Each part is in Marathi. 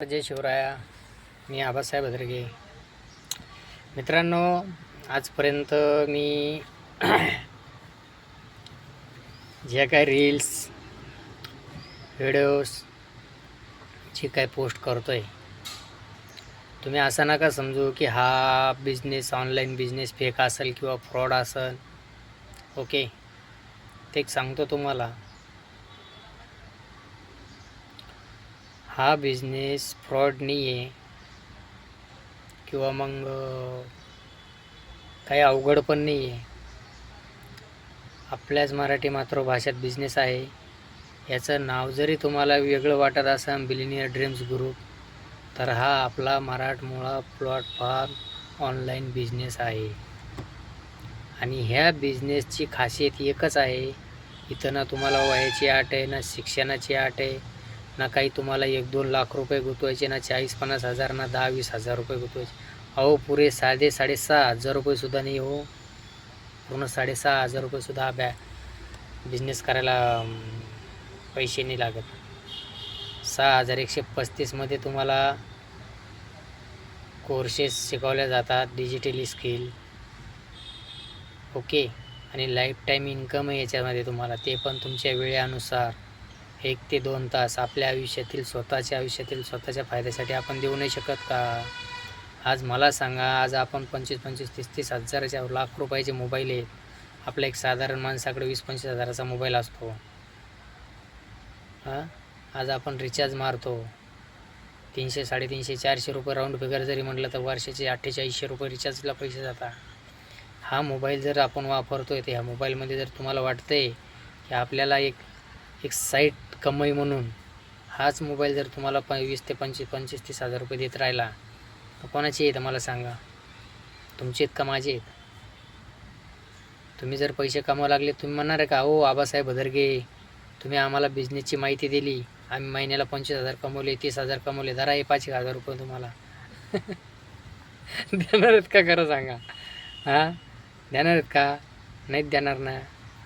जय शिवराया. मी आबासाहेब भद्रगे. मित्रांनो, आजपर्यंत मी जे काय रील्स व्हिडिओज जे काय पोस्ट करतो आहे, तुम्ही असं नका समजू की हा बिझनेस ऑनलाईन बिझनेस फेक असेल किंवा फ्रॉड असेल. ओके, ते एक सांगतो तुम्हाला, हा बिझनेस फ्रॉड नाही आहे किंवा मग काही अवघड पण नाही आहे. आपल्याच मराठी मातृभाषेत बिझनेस आहे. याचं नाव जरी तुम्हाला वेगळं वाटत असेल, बिलिनियर ड्रीम्स ग्रुप, तर हा आपला मराठमोळा प्लॅटफॉर्म ऑनलाईन बिझनेस आहे. आणि ह्या बिझनेसची खासियत एकच आहे, इथं ना तुम्हाला वयाची अट आहे, ना शिक्षणाची अट आहे, ना काही तुम्हाला 1-2 लाख रुपये गुंतवायचे, ना 40-50 हजार, ना 10-20 हजार रुपये गुंतवायचे. अहो, पुरे साधे 6,500 रुपयेसुद्धा नाही हो. पूर्ण 6,500 रुपयेसुद्धा बिझनेस करायला पैसे नाही लागत. 6,135 तुम्हाला कोर्सेस शिकवल्या जातात, डिजिटली स्किल. ओके, आणि लाईफ टाईम इन्कम आहे याच्यामध्ये तुम्हाला, ते पण तुमच्या वेळेनुसार 1 ते 2 तास आपल्या आयुष्यातील, स्वतःच्या आयुष्यातील, स्वतःच्या फायद्यासाठी आपण देऊ नाही शकत का? आज मला सांगा, आज आपण 25-25, 30-30 हजाराच्या, लाख रुपयाचे मोबाईल आहेत. आपला एक साधारण माणसाकडे 20-25 हजाराचा मोबाईल असतो. आज आपण रिचार्ज मारतो 300, 350, 400 रुपये राऊंड फिगर जरी म्हटलं तर वर्षाचे 4800 रुपये रिचार्जला पैसे जातात. हा मोबाईल जर आपण वापरतोय, तर ह्या मोबाईलमध्ये जर तुम्हाला वाटतंय की आपल्याला एक साईट कमाई म्हणून हाच मोबाईल जर तुम्हाला 20 ते 25-30 हजार रुपये देत राहिला, तर कोणाचे आहेत मला सांगा? तुमचे आहेत का माझे आहेत? तुम्ही जर पैसे कमावं लागले, तुम्ही म्हणणार आहे का, हो आबासाहेब भदरगे, तुम्ही आम्हाला बिझनेसची माहिती दिली, आम्ही महिन्याला 25,000 कमवले, 30,000 कमवले, धरा हे 5,000 रुपये तुम्हाला. देणार आहेत का, खरं सांगा? देणार आहेत का? नाहीत देणार ना.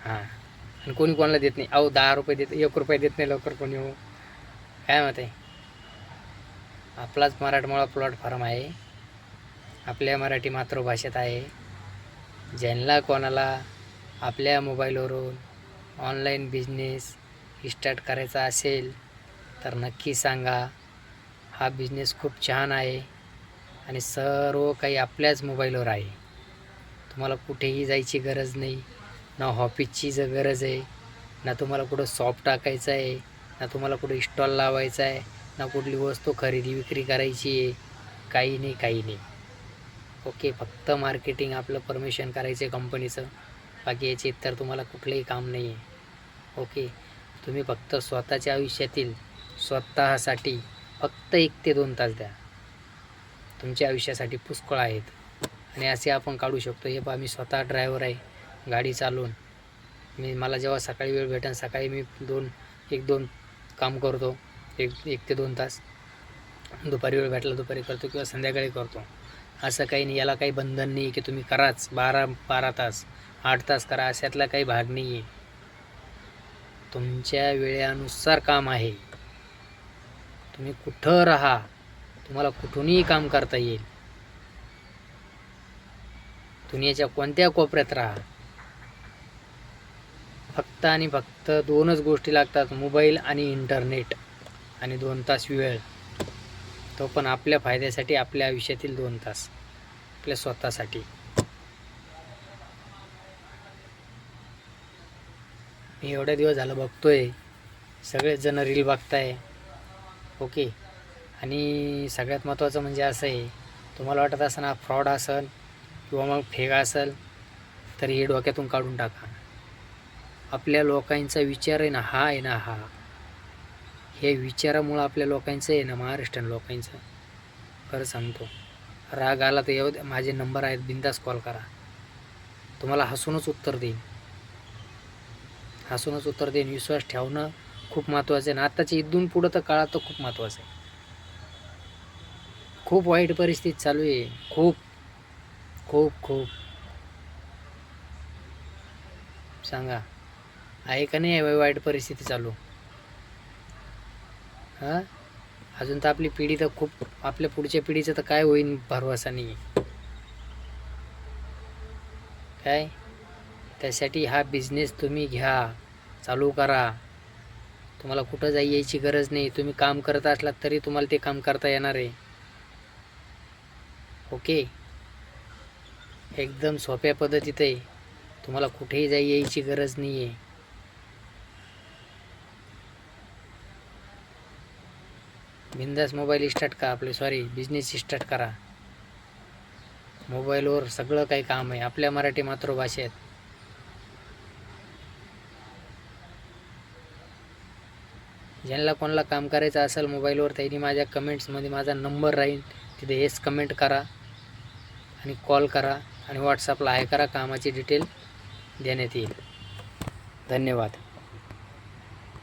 आणि कोणी कोणाला देत नाही. अहो, 10 रुपये देत, 1 रुपये देत नाही लवकर कोणी. हो, काय मत आहे? आपलाच मराठमोळा प्लॅटफॉर्म आहे, आपल्या मराठी मातृभाषेत आहे. ज्यांना कोणाला आपल्या मोबाईलवरून ऑनलाईन बिझनेस स्टार्ट करायचा असेल, तर नक्की सांगा. हा बिझनेस खूप छान आहे आणि सर्व काही आपल्याच मोबाईलवर आहे. तुम्हाला कुठेही जायची गरज नाही, ना ऑफिसची गरज आहे, ना तुम्हाला कुठं शॉप टाकायचं आहे, ना तुम्हाला कुठं स्टॉल लावायचा आहे, ना कुठली वस्तू खरेदी विक्री करायची आहे. काही नाही, काही नाही. ओके, फक्त मार्केटिंग आपलं परमिशन करायचं आहे कंपनीचं, बाकी याचे तर तुम्हाला कुठलंही काम नाही आहे. ओके, तुम्ही फक्त स्वतःच्या आयुष्यातील, स्वतःसाठी फक्त 1 ते 2 तास द्या. तुमच्या आयुष्यासाठी पुष्कळ आहेत आणि असे आपण काढू शकतो. हे पहा, मी स्वतः ड्रायव्हर आहे, गाडी चालवून. मला जेव्हा सकाळी वेळ भेटेन, सकाळी मी 1-2 काम करतो, 1 ते 2 तास. दुपारी वेळ भेटला दुपारी करतो किंवा संध्याकाळी करतो. असं काही नाही, याला काही बंधन नाही की तुम्ही कराच 12 तास, 8 तास करा, अशातला काही भाग नाही आहे. तुमच्या वेळेनुसार काम आहे. तुम्ही कुठं राहा, तुम्हाला कुठूनही काम करता येईल. दुनियाच्या कोणत्या कोपऱ्यात राहा, फक्त आणि फक्त 2च गोष्टी लागतात, मोबाईल आणि इंटरनेट, आणि 2 तास वेळ. तो पण आपल्या फायद्यासाठी, आपल्या आयुष्यातील 2 तास आपल्या स्वतःसाठी. मी एवढ्या दिवस झालं बघतोय, सगळेच जण रील बघताय. ओके, आणि सगळ्यात महत्त्वाचं म्हणजे असं आहे, तुम्हाला वाटत असं ना फ्रॉड असेल किंवा मग फेक असेल, तर हे डोक्यातून काढून टाका. आपल्या लोकांचा विचार आहे ना, हा आहे ना, हे विचारामुळं आपल्या लोकांचं आहे ना, महाराष्ट्रीयन लोकांचं, खरं सांगतो, राग आला तर येऊ द्या, माझे नंबर आहेत, बिंदास कॉल करा. तुम्हाला हसूनच उत्तर देईन, हसूनच उत्तर देईन. विश्वास ठेवणं खूप महत्त्वाचं आहे ना. आत्ताच्या इथून पुढं तर काळात तर खूप महत्त्वाचं आहे. खूप वाईट परिस्थिती चालू आहे, खूप खूप खूप. सांगा, आहे का नाही वाईट परिस्थिती चालू? अजून तर आपली पिढी तर खूप, आपल्या पुढच्या पिढीचं तर काय होईल भरवसा नाही आहे. काय त्यासाठी हा बिझनेस तुम्ही घ्या, चालू करा. तुम्हाला कुठं यायची गरज नाही. तुम्ही काम करत असलात तरी तुम्हाला ते काम करता येणार आहे. ओके, एकदम सोप्या पद्धतीत आहे. तुम्हाला कुठेही यायची गरज नाही आहे. बिंदास मोबाईल स्टार्ट करा, बिझनेस स्टार्ट करा. मोबाईलवर सगळं काही काम आहे आपल्या मराठी मातृभाषेत. ज्यांना कोणाला काम करायचं असेल मोबाईलवर त्यांनी माझ्या कमेंट्समध्ये माझा नंबर राहील, तिथे येस कमेंट करा आणि कॉल करा आणि व्हॉट्सअपला आहे करा. कामाची डिटेल देण्यात येईल. धन्यवाद.